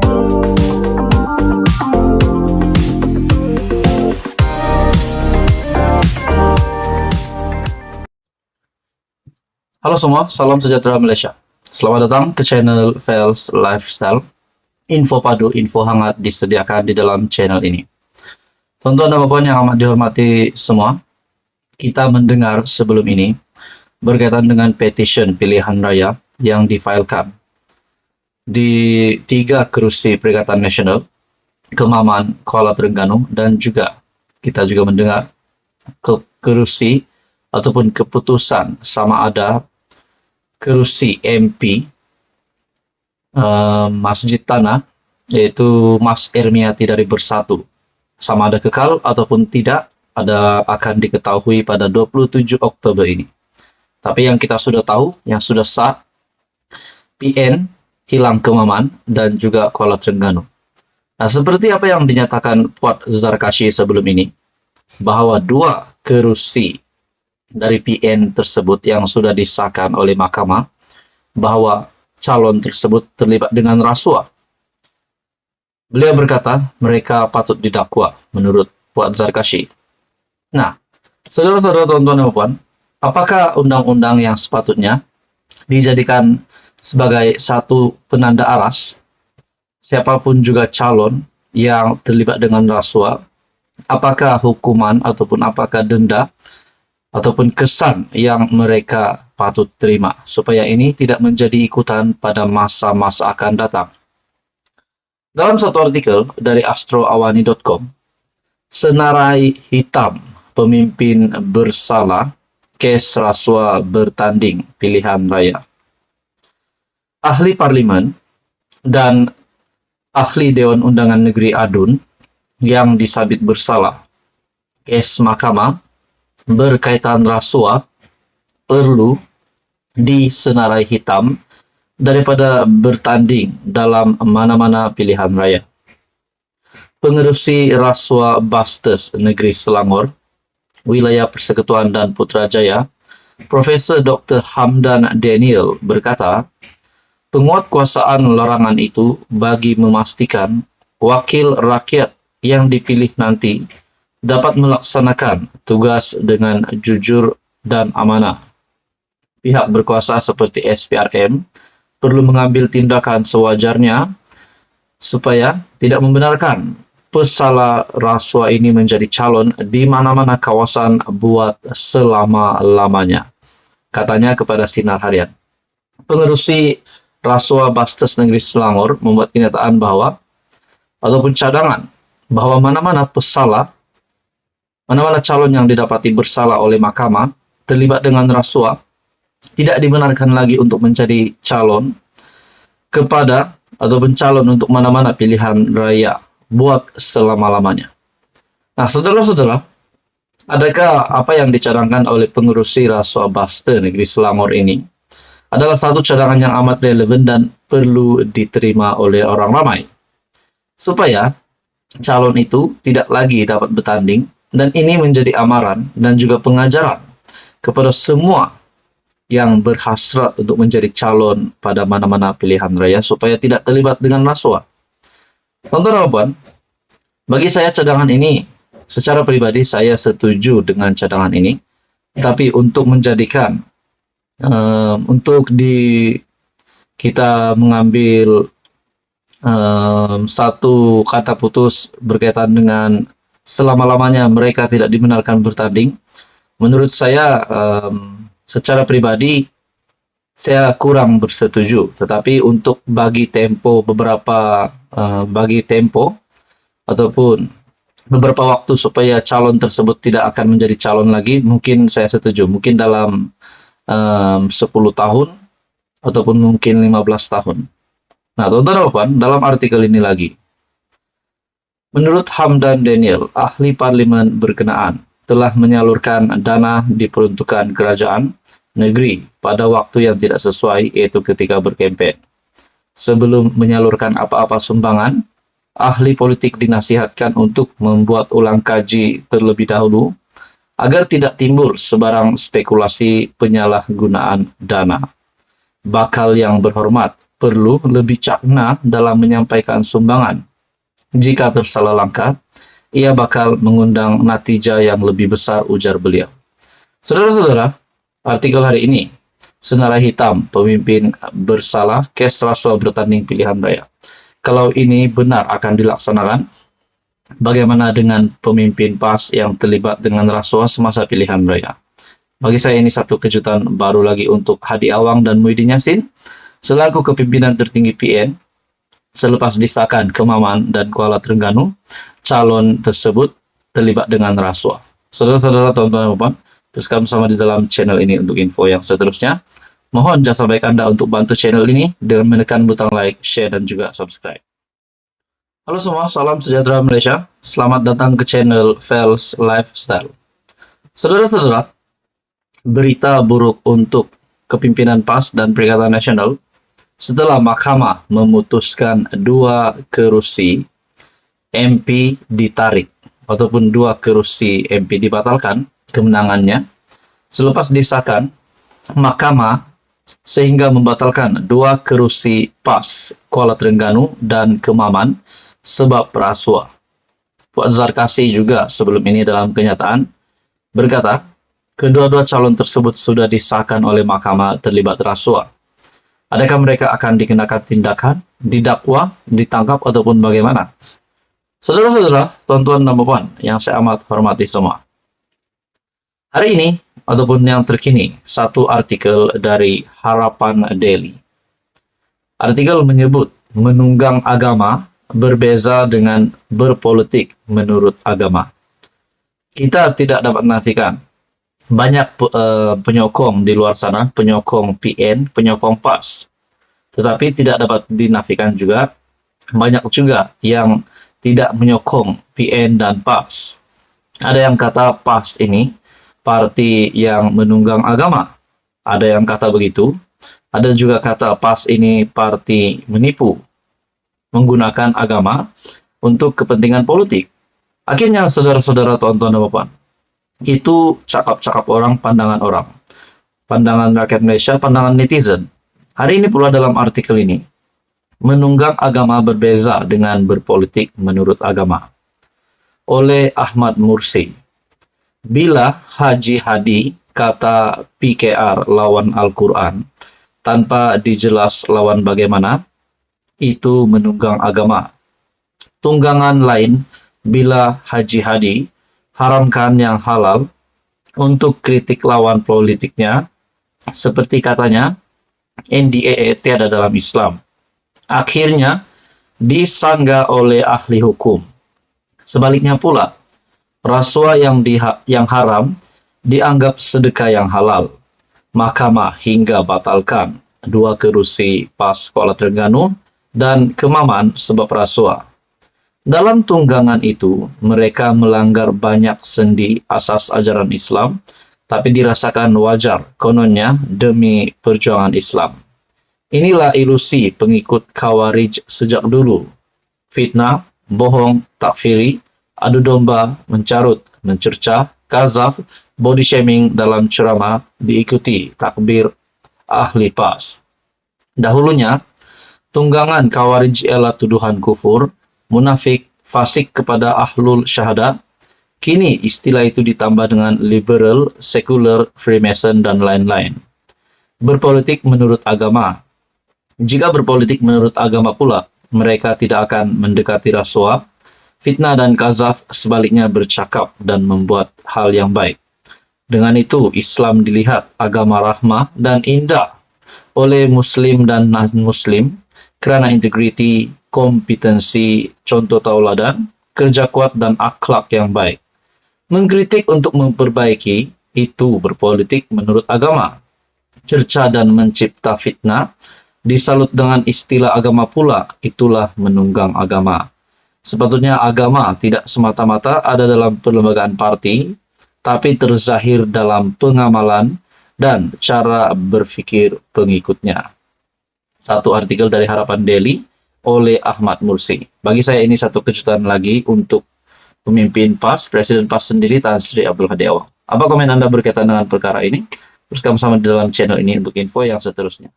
Halo semua, salam sejahtera Malaysia. Selamat datang ke channel Fels Lifestyle. Info padu, info hangat disediakan di dalam channel ini. Tuan-tuan dan puan yang amat dihormati semua, kita mendengar sebelum ini berkaitan dengan petition pilihan raya yang difailkan di 3 kerusi Perikatan Nasional, Kemaman, Kuala Terengganu, dan juga kita juga mendengar kerusi ataupun keputusan sama ada kerusi MP Masjid Tanah, yaitu Mas Ermiati dari Bersatu, sama ada kekal ataupun tidak akan diketahui pada 27 Oktober ini. Tapi yang kita sudah tahu, yang sudah sah, PN hilang Kemaman dan juga Kuala Terengganu. Nah, seperti apa yang dinyatakan Puan Zarkashi sebelum ini, bahwa 2 kerusi dari PN tersebut yang sudah disahkan oleh mahkamah bahwa calon tersebut terlibat dengan rasuah. Beliau berkata mereka patut didakwa menurut Puan Zarkashi. Nah, saudara-saudara, tuan-tuan dan puan, apakah undang-undang yang sepatutnya dijadikan sebagai satu penanda aras siapapun juga calon yang terlibat dengan rasuah, apakah hukuman ataupun apakah denda ataupun kesan yang mereka patut terima supaya ini tidak menjadi ikutan pada masa-masa akan datang. Dalam satu artikel dari astroawani.com, senarai hitam pemimpin bersalah kes rasuah bertanding pilihan raya. Ahli Parlimen dan ahli Dewan Undangan Negeri Adun yang disabit bersalah kes mahkamah berkaitan rasuah perlu disenarai hitam daripada bertanding dalam mana-mana pilihan raya. Pengerusi rasuah Bastes Negeri Selangor, Wilayah Persekutuan dan Putrajaya, Profesor Dr. Hamdan Daniel berkata, penguatkuasaan larangan itu bagi memastikan wakil rakyat yang dipilih nanti dapat melaksanakan tugas dengan jujur dan amanah. Pihak berkuasa seperti SPRM perlu mengambil tindakan sewajarnya supaya tidak membenarkan pesalah rasuah ini menjadi calon di mana-mana kawasan buat selama-lamanya, katanya kepada Sinar Harian. Pengerusi rasuah Bastes Negeri Selangor membuat kenyataan bahwa ataupun cadangan bahwa mana-mana calon yang didapati bersalah oleh mahkamah terlibat dengan rasuah tidak dibenarkan lagi untuk menjadi calon kepada ataupun calon untuk mana-mana pilihan raya buat selama-lamanya. Nah, saudara-saudara, adakah apa yang dicadangkan oleh pengerusi rasuah Bastes Negeri Selangor ini adalah satu cadangan yang amat relevan dan perlu diterima oleh orang ramai supaya calon itu tidak lagi dapat bertanding, dan ini menjadi amaran dan juga pengajaran kepada semua yang berhasrat untuk menjadi calon pada mana-mana pilihan raya supaya tidak terlibat dengan rasuah. Tuan-tuan dan puan, bagi saya cadangan ini, secara pribadi saya setuju dengan cadangan ini, tapi untuk menjadikan kita mengambil satu kata putus berkaitan dengan selama-lamanya mereka tidak dibenarkan bertanding, menurut saya secara pribadi saya kurang bersetuju. Tetapi untuk bagi tempo ataupun beberapa waktu supaya calon tersebut tidak akan menjadi calon lagi, mungkin saya setuju. Mungkin dalam 10 tahun ataupun mungkin 15 tahun. Nah, teman-teman, dalam artikel ini lagi, menurut Hamdan Daniel, ahli parlimen berkenaan telah menyalurkan dana diperuntukkan kerajaan negeri pada waktu yang tidak sesuai, yaitu ketika berkempen. Sebelum menyalurkan apa-apa sumbangan, ahli politik dinasihatkan untuk membuat ulang kaji terlebih dahulu agar tidak timbul sebarang spekulasi penyalahgunaan dana. Bakal yang berhormat, perlu lebih cakna dalam menyampaikan sumbangan. Jika tersalah langkah, ia bakal mengundang natijah yang lebih besar, ujar beliau. Saudara-saudara, artikel hari ini, Senarai Hitam, pemimpin bersalah, kes rasuah bertanding pilihan raya. Kalau ini benar akan dilaksanakan, bagaimana dengan pemimpin PAS yang terlibat dengan rasuah semasa pilihan raya? Bagi saya ini satu kejutan baru lagi untuk Hadi Awang dan Muhyiddin Yassin selaku kepimpinan tertinggi PN selepas disahkan Kemaman dan Kuala Terengganu, calon tersebut terlibat dengan rasuah. Saudara-saudara, teman-teman, teruskan bersama di dalam channel ini untuk info yang seterusnya. Mohon jasa baik Anda untuk bantu channel ini dengan menekan butang like, share, dan juga subscribe. Halo semua, salam sejahtera Malaysia. Selamat datang ke channel Fels Lifestyle. Saudara-saudara, berita buruk untuk kepimpinan PAS dan Perikatan Nasional setelah Mahkamah memutuskan 2 kerusi MP ditarik ataupun 2 kerusi MP dibatalkan kemenangannya selepas disahkan Mahkamah sehingga membatalkan 2 kerusi PAS Kuala Terengganu dan Kemaman sebab rasuah. Puan Zarkasi juga sebelum ini dalam kenyataan berkata, kedua-dua calon tersebut sudah disahkan oleh Mahkamah terlibat rasuah. Adakah mereka akan dikenakan tindakan, didakwa, ditangkap, ataupun bagaimana? Saudara-saudara, tuan-tuan dan puan yang saya amat hormati semua. Hari ini, ataupun yang terkini, satu artikel dari Harapan Daily. Artikel menyebut menunggang agama berbeza dengan berpolitik menurut agama. Kita tidak dapat menafikan banyak penyokong di luar sana, penyokong PN, penyokong PAS. Tetapi tidak dapat dinafikan juga, banyak juga yang tidak menyokong PN dan PAS. Ada yang kata PAS ini parti yang menunggang agama. Ada yang kata begitu. Ada juga kata PAS ini parti menipu, menggunakan agama untuk kepentingan politik. Akhirnya, saudara-saudara, tuan-tuan dan puan, itu cakap-cakap orang, pandangan orang. Pandangan rakyat Malaysia, pandangan netizen. Hari ini pula dalam artikel ini, menunggang agama berbeza dengan berpolitik menurut agama. Oleh Ahmad Mursi. Bila Haji Hadi kata PKR lawan Al-Quran, tanpa dijelas lawan bagaimana, itu menunggang agama. Tunggangan lain, bila Haji Hadi haramkan yang halal untuk kritik lawan politiknya, seperti katanya, NDAA tiada dalam Islam. Akhirnya, disanggah oleh ahli hukum. Sebaliknya pula, rasuah yang haram dianggap sedekah yang halal. Mahkamah hingga batalkan 2 kerusi PAS Kuala Terengganu dan Kemaman sebab rasuah. Dalam tunggangan itu, mereka melanggar banyak sendi asas ajaran Islam, tapi dirasakan wajar kononnya demi perjuangan Islam. Inilah ilusi pengikut Khawarij sejak dulu. Fitnah, bohong, takfiri, adu domba, mencarut, mencercah, kazaf, body shaming dalam ceramah diikuti takbir ahli PAS. Dahulunya, tunggangan Khawarij ialah tuduhan kufur, munafik, fasik kepada ahlul syahadah. Kini istilah itu ditambah dengan liberal, sekular, Freemason, dan lain-lain. Berpolitik menurut agama. Jika berpolitik menurut agama pula, mereka tidak akan mendekati rasuah, fitnah dan kazaf, sebaliknya bercakap dan membuat hal yang baik. Dengan itu, Islam dilihat agama rahmah dan indah oleh Muslim dan non-Muslim, kerana integriti, kompetensi, contoh tauladan, kerja kuat, dan akhlak yang baik. Mengkritik untuk memperbaiki, itu berpolitik menurut agama. Cerca dan mencipta fitnah, disalut dengan istilah agama pula, itulah menunggang agama. Sepatutnya agama tidak semata-mata ada dalam perlembagaan parti, tapi terzahir dalam pengamalan dan cara berfikir pengikutnya. Satu artikel dari Harapan Daily oleh Ahmad Mursi. Bagi saya ini satu kejutan lagi untuk pemimpin PAS, Presiden PAS sendiri, Tan Sri Abdul Hadi Awang. Apa komen Anda berkaitan dengan perkara ini? Teruskan bersama di dalam channel ini untuk info yang seterusnya.